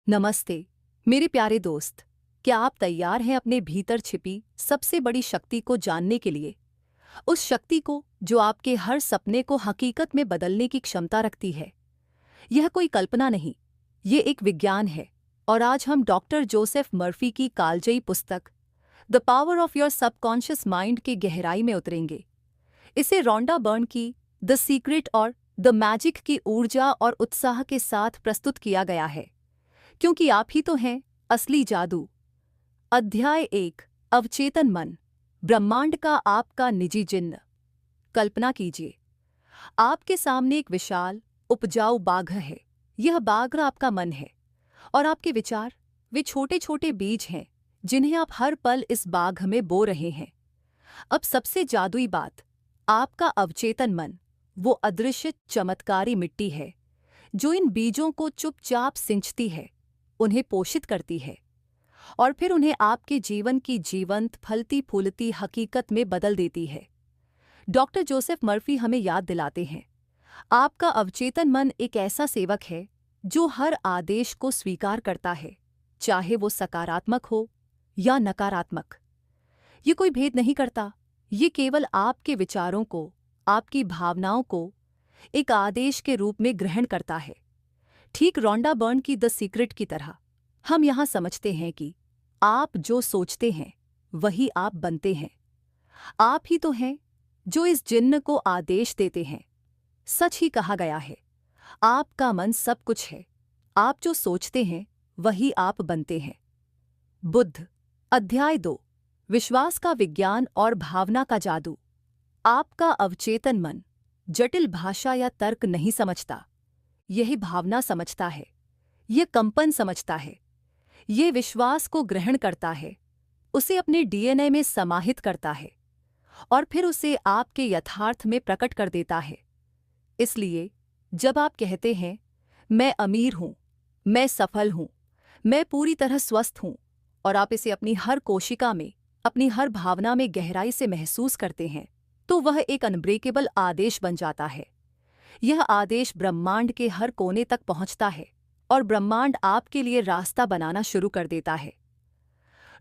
नमस्ते मेरे प्यारे दोस्त। क्या आप तैयार हैं अपने भीतर छिपी सबसे बड़ी शक्ति को जानने के लिए? उस शक्ति को जो आपके हर सपने को हकीकत में बदलने की क्षमता रखती है। यह कोई कल्पना नहीं, ये एक विज्ञान है। और आज हम डॉक्टर जोसेफ मर्फी की कालजयी पुस्तक the power of your subconscious mind के गहराई में उतरेंगे। इसे रोंडा बर्न की द सीक्रेट और द मैजिक की ऊर्जा और उत्साह के साथ प्रस्तुत किया गया है, क्योंकि आप ही तो हैं असली जादू। अध्याय 1, अवचेतन मन, ब्रह्मांड का आपका निजी जिन्न। कल्पना कीजिए, आपके सामने एक विशाल उपजाऊ बाग है। यह बाग आपका मन है, और आपके विचार वे छोटे छोटे बीज हैं जिन्हें आप हर पल इस बाग में बो रहे हैं। अब सबसे जादुई बात, आपका अवचेतन मन वो अदृश्य चमत्कारी मिट्टी है जो इन बीजों को चुपचाप सिंचती है, उन्हें पोषित करती है और फिर उन्हें आपके जीवन की जीवंत फलती फूलती हकीकत में बदल देती है। डॉक्टर जोसेफ मर्फी हमें याद दिलाते हैं, आपका अवचेतन मन एक ऐसा सेवक है जो हर आदेश को स्वीकार करता है, चाहे वो सकारात्मक हो या नकारात्मक। ये कोई भेद नहीं करता, ये केवल आपके विचारों को, आपकी भावनाओं को एक आदेश के रूप में ग्रहण करता है। ठीक रोंडा बर्न की द सीक्रेट की तरह हम यहाँ समझते हैं कि आप जो सोचते हैं वही आप बनते हैं। आप ही तो हैं जो इस जिन्न को आदेश देते हैं। सच ही कहा गया है, आपका मन सब कुछ है। आप जो सोचते हैं वही आप बनते हैं। बुद्ध, अध्याय 2, विश्वास का विज्ञान और भावना का जादू। आपका अवचेतन मन जटिल भाषा या तर्क नहीं समझता, यही भावना समझता है। यह कंपन समझता है, ये विश्वास को ग्रहण करता है, उसे अपने डीएनए में समाहित करता है और फिर उसे आपके यथार्थ में प्रकट कर देता है। इसलिए जब आप कहते हैं मैं अमीर हूं, मैं सफल हूं, मैं पूरी तरह स्वस्थ हूं, और आप इसे अपनी हर कोशिका में, अपनी हर भावना में गहराई से महसूस करते हैं, तो वह एक अनब्रेकेबल आदेश बन जाता है। यह आदेश ब्रह्मांड के हर कोने तक पहुंचता है और ब्रह्मांड आपके लिए रास्ता बनाना शुरू कर देता है।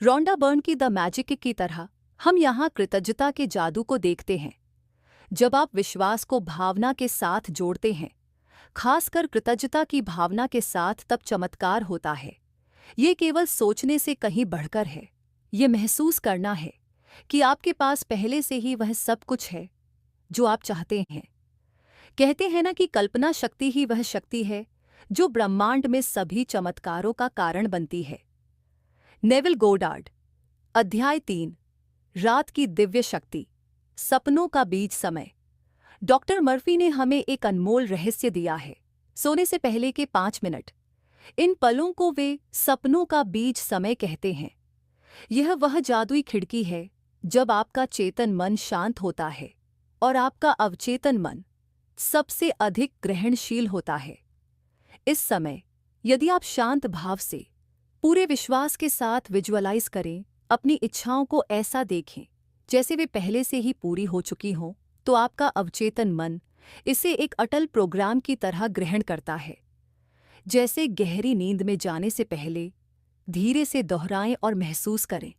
रोंडा बर्न की द मैजिक की तरह हम यहाँ कृतज्ञता के जादू को देखते हैं। जब आप विश्वास को भावना के साथ जोड़ते हैं, खासकर कृतज्ञता की भावना के साथ, तब चमत्कार होता है। ये केवल सोचने से कहीं बढ़कर है। ये महसूस करना है कि आपके पास पहले से ही वह सब कुछ है जो आप चाहते हैं। कहते हैं ना कि कल्पना शक्ति ही वह शक्ति है जो ब्रह्मांड में सभी चमत्कारों का कारण बनती है। नेविल गोडार्ड, अध्याय 3, रात की दिव्य शक्ति, सपनों का बीज समय। डॉक्टर मर्फी ने हमें एक अनमोल रहस्य दिया है। सोने से पहले के 5 मिनट, इन पलों को वे सपनों का बीज समय कहते हैं। यह वह जादुई खिड़की है जब आपका चेतन मन शांत होता है और आपका अवचेतन मन सबसे अधिक ग्रहणशील होता है। इस समय यदि आप शांत भाव से, पूरे विश्वास के साथ विजुअलाइज करें, अपनी इच्छाओं को ऐसा देखें जैसे वे पहले से ही पूरी हो चुकी हों, तो आपका अवचेतन मन इसे एक अटल प्रोग्राम की तरह ग्रहण करता है। जैसे गहरी नींद में जाने से पहले धीरे से दोहराएं और महसूस करें,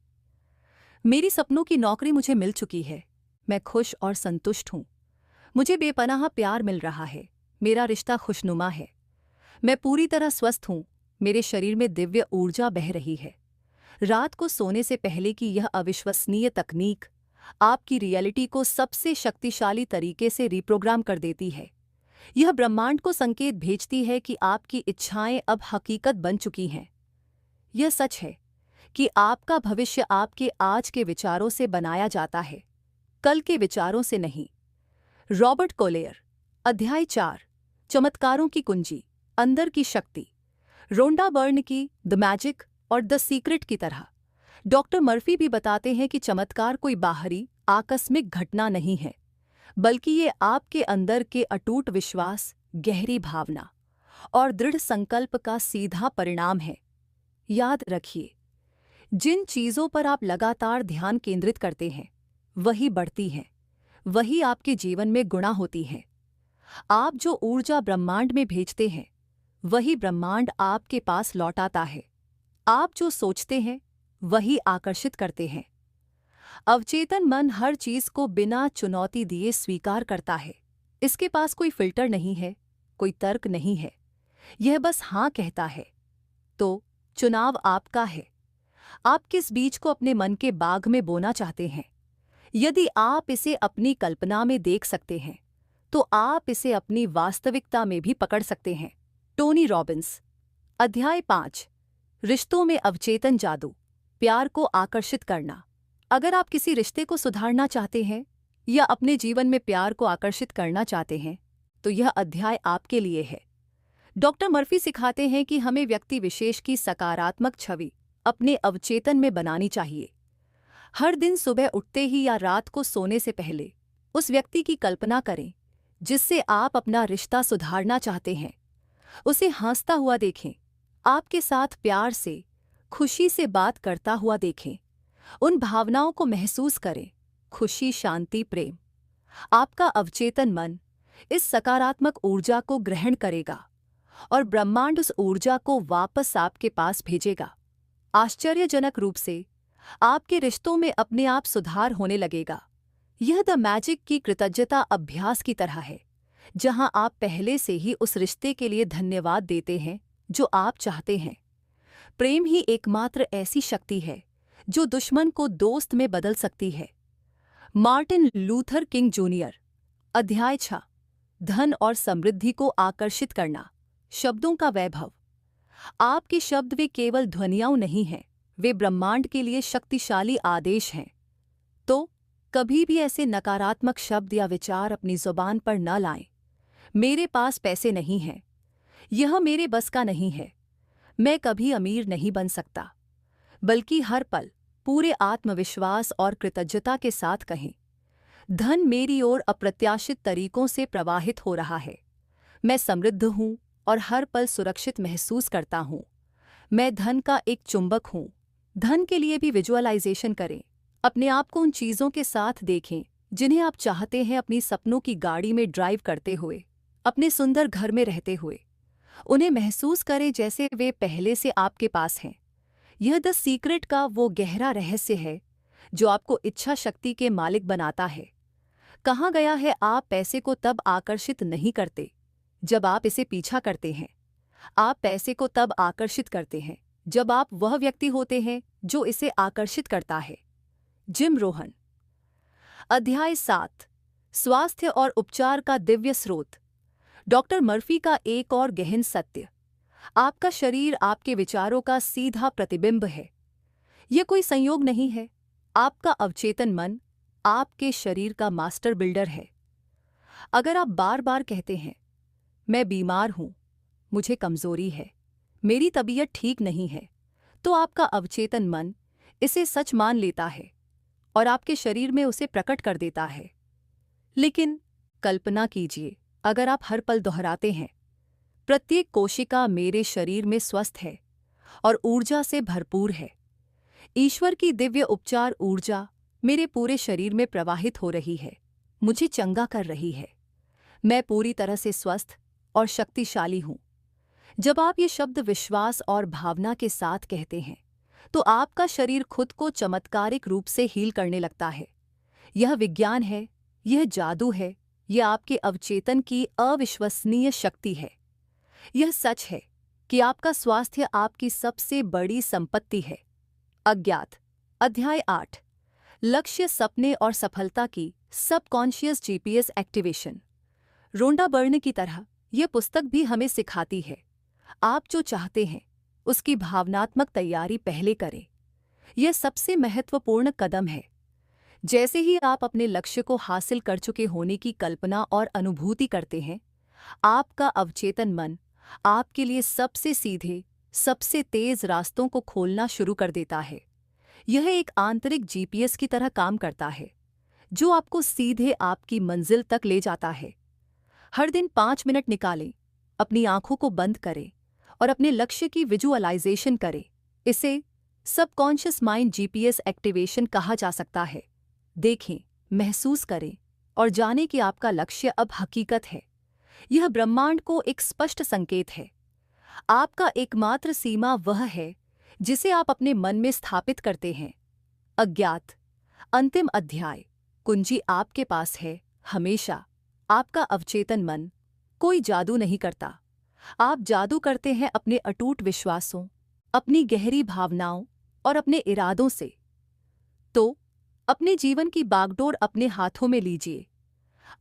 मेरी सपनों की नौकरी मुझे मिल चुकी है, मैं खुश और संतुष्ट हूँ, मुझे बेपनाह प्यार मिल रहा है, मेरा रिश्ता खुशनुमा है, मैं पूरी तरह स्वस्थ हूँ, मेरे शरीर में दिव्य ऊर्जा बह रही है। रात को सोने से पहले की यह अविश्वसनीय तकनीक आपकी रियलिटी को सबसे शक्तिशाली तरीके से रिप्रोग्राम कर देती है। यह ब्रह्मांड को संकेत भेजती है कि आपकी इच्छाएं अब हकीकत बन चुकी हैं। यह सच है कि आपका भविष्य आपके आज के विचारों से बनाया जाता है, कल के विचारों से नहीं। रॉबर्ट कोलेयर, अध्याय 4, चमत्कारों की कुंजी, अंदर की शक्ति। रोंडा बर्न की द मैजिक और द सीक्रेट की तरह डॉक्टर मर्फी भी बताते हैं कि चमत्कार कोई बाहरी आकस्मिक घटना नहीं है, बल्कि ये आपके अंदर के अटूट विश्वास, गहरी भावना और दृढ़ संकल्प का सीधा परिणाम है। याद रखिए, जिन चीज़ों पर आप लगातार ध्यान केंद्रित करते हैं वही बढ़ती हैं, वही आपके जीवन में गुणा होती हैं। आप जो ऊर्जा ब्रह्मांड में भेजते हैं वही ब्रह्मांड आपके पास लौट आता है। आप जो सोचते हैं वही आकर्षित करते हैं। अवचेतन मन हर चीज को बिना चुनौती दिए स्वीकार करता है। इसके पास कोई फिल्टर नहीं है, कोई तर्क नहीं है, यह बस हाँ कहता है। तो चुनाव आपका है। आप किस बीज को अपने मन के बाग में बोना चाहते हैं? यदि आप इसे अपनी कल्पना में देख सकते हैं तो आप इसे अपनी वास्तविकता में भी पकड़ सकते हैं। Tony Robbins. अध्याय 5। रिश्तों में अवचेतन जादू। प्यार को आकर्षित करना। अगर आप किसी रिश्ते को सुधारना चाहते हैं या अपने जीवन में प्यार को आकर्षित करना चाहते हैं तो यह अध्याय आपके लिए है। डॉक्टर मर्फी सिखाते हैं कि हमें व्यक्ति विशेष की सकारात्मक छवि अपने अवचेतन में बनानी चाहिए। हर दिन सुबह उठते ही या रात को सोने से पहले उस व्यक्ति की कल्पना करें जिससे आप अपना रिश्ता सुधारना चाहते हैं। उसे हंसता हुआ देखें, आपके साथ प्यार से, खुशी से बात करता हुआ देखें। उन भावनाओं को महसूस करें, खुशी, शांति, प्रेम। आपका अवचेतन मन इस सकारात्मक ऊर्जा को ग्रहण करेगा और ब्रह्मांड उस ऊर्जा को वापस आपके पास भेजेगा। आश्चर्यजनक रूप से आपके रिश्तों में अपने आप सुधार होने लगेगा। यह द मैजिक की कृतज्ञता अभ्यास की तरह है, जहां आप पहले से ही उस रिश्ते के लिए धन्यवाद देते हैं जो आप चाहते हैं। प्रेम ही एकमात्र ऐसी शक्ति है जो दुश्मन को दोस्त में बदल सकती है। Martin Luther king junior. अध्याय 6। धन और समृद्धि को आकर्षित करना। शब्दों का वैभव। आपके शब्द वे केवल ध्वनियां नहीं हैं, वे ब्रह्मांड के लिए शक्तिशाली आदेश हैं। तो कभी भी ऐसे नकारात्मक शब्द या विचार अपनी जुबान पर न लाएं। मेरे पास पैसे नहीं हैं, यह मेरे बस का नहीं है, मैं कभी अमीर नहीं बन सकता। बल्कि हर पल पूरे आत्मविश्वास और कृतज्ञता के साथ कहें, धन मेरी ओर अप्रत्याशित तरीकों से प्रवाहित हो रहा है। मैं समृद्ध हूँ और हर पल सुरक्षित महसूस करता हूँ। मैं धन का एक चुंबक हूँ। धन के लिए भी विजुअलाइजेशन करें। अपने आप को उन चीज़ों के साथ देखें जिन्हें आप चाहते हैं, अपनी सपनों की गाड़ी में ड्राइव करते हुए, अपने सुंदर घर में रहते हुए। उन्हें महसूस करें जैसे वे पहले से आपके पास हैं। यह द सीक्रेट का वो गहरा रहस्य है जो आपको इच्छा शक्ति के मालिक बनाता है। कहा गया है, आप पैसे को तब आकर्षित नहीं करते जब आप इसे पीछा करते हैं। आप पैसे को तब आकर्षित करते हैं जब आप वह व्यक्ति होते हैं जो इसे आकर्षित करता है। जिम रोहन। अध्याय 7। स्वास्थ्य और उपचार का दिव्य स्रोत। डॉक्टर मर्फी का एक और गहन सत्य। आपका शरीर आपके विचारों का सीधा प्रतिबिंब है। यह कोई संयोग नहीं है। आपका अवचेतन मन आपके शरीर का मास्टर बिल्डर है। अगर आप बार बार कहते हैं, मैं बीमार हूं, मुझे कमजोरी है, मेरी तबीयत ठीक नहीं है, तो आपका अवचेतन मन इसे सच मान लेता है और आपके शरीर में उसे प्रकट कर देता है। लेकिन कल्पना कीजिए, अगर आप हर पल दोहराते हैं, प्रत्येक कोशिका मेरे शरीर में स्वस्थ है और ऊर्जा से भरपूर है। ईश्वर की दिव्य उपचार ऊर्जा मेरे पूरे शरीर में प्रवाहित हो रही है, मुझे चंगा कर रही है। मैं पूरी तरह से स्वस्थ और शक्तिशाली हूं। जब आप ये शब्द विश्वास और भावना के साथ कहते हैं तो आपका शरीर खुद को चमत्कारिक रूप से हील करने लगता है। यह विज्ञान है, यह जादू है, यह आपके अवचेतन की अविश्वसनीय शक्ति है। यह सच है कि आपका स्वास्थ्य आपकी सबसे बड़ी संपत्ति है। अज्ञात। अध्याय 8। लक्ष्य, सपने और सफलता की subconscious GPS activation. Rhonda Byrne की तरह यह पुस्तक भी हमें सिखाती है, आप जो चाहते हैं उसकी भावनात्मक तैयारी पहले करें। यह सबसे महत्वपूर्ण कदम है। जैसे ही आप अपने लक्ष्य को हासिल कर चुके होने की कल्पना और अनुभूति करते हैं, आपका अवचेतन मन आपके लिए सबसे सीधे, सबसे तेज रास्तों को खोलना शुरू कर देता है। यह एक आंतरिक जीपीएस की तरह काम करता है जो आपको सीधे आपकी मंजिल तक ले जाता है। हर दिन 5 मिनट निकालें, अपनी आंखों को बंद करें और अपने लक्ष्य की विजुअलाइजेशन करें। इसे सबकॉन्शियस माइंड जीपीएस एक्टिवेशन कहा जा सकता है। देखें, महसूस करें और जानें कि आपका लक्ष्य अब हकीकत है। यह ब्रह्मांड को एक स्पष्ट संकेत है। आपका एकमात्र सीमा वह है जिसे आप अपने मन में स्थापित करते हैं। अज्ञात अंतिम अध्याय। कुंजी आपके पास है हमेशा। आपका अवचेतन मन कोई जादू नहीं करता। आप जादू करते हैं अपने अटूट विश्वासों, अपनी गहरी भावनाओं और अपने इरादों से। तो अपने जीवन की बागडोर अपने हाथों में लीजिए।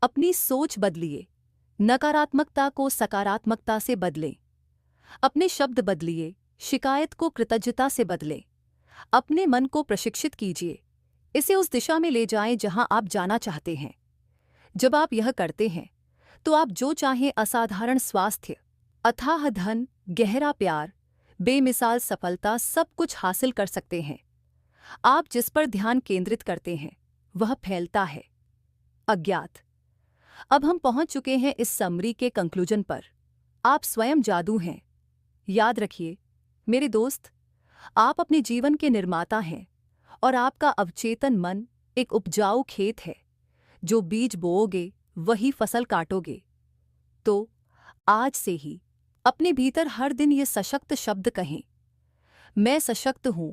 अपनी सोच बदलिए। नकारात्मकता को सकारात्मकता से बदलें। अपने शब्द बदलिए। शिकायत को कृतज्ञता से बदलें। अपने मन को प्रशिक्षित कीजिए। इसे उस दिशा में ले जाएं जहां आप जाना चाहते हैं। जब आप यह करते हैं तो आप जो चाहें असाधारण स्वास्थ्य, अथाह धन, गहरा प्यार, बेमिसाल सफलता सब कुछ हासिल कर सकते हैं। आप जिस पर ध्यान केंद्रित करते हैं वह फैलता है। अज्ञात। अब हम पहुंच चुके हैं इस समरी के कंक्लूजन पर। आप स्वयं जादू हैं। याद रखिए मेरे दोस्त, आप अपने जीवन के निर्माता हैं और आपका अवचेतन मन एक उपजाऊ खेत है। जो बीज बोओगे वही फसल काटोगे। तो आज से ही अपने भीतर हर दिन ये सशक्त शब्द कहें, मैं सशक्त हूं,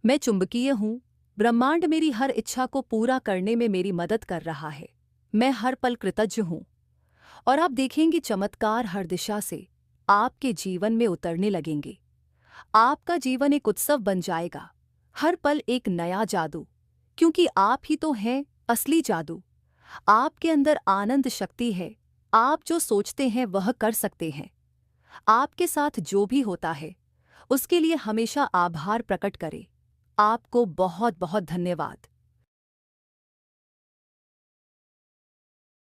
मैं चुंबकीय हूं, ब्रह्मांड मेरी हर इच्छा को पूरा करने में मेरी मदद कर रहा है, मैं हर पल कृतज्ञ हूं। और आप देखेंगे चमत्कार हर दिशा से आपके जीवन में उतरने लगेंगे। आपका जीवन एक उत्सव बन जाएगा, हर पल एक नया जादू, क्योंकि आप ही तो हैं असली जादू। आपके अंदर आनंद शक्ति है। आप जो सोचते हैं वह कर सकते हैं। आपके साथ जो भी होता है उसके लिए हमेशा आभार प्रकट करें। आपको बहुत बहुत धन्यवाद।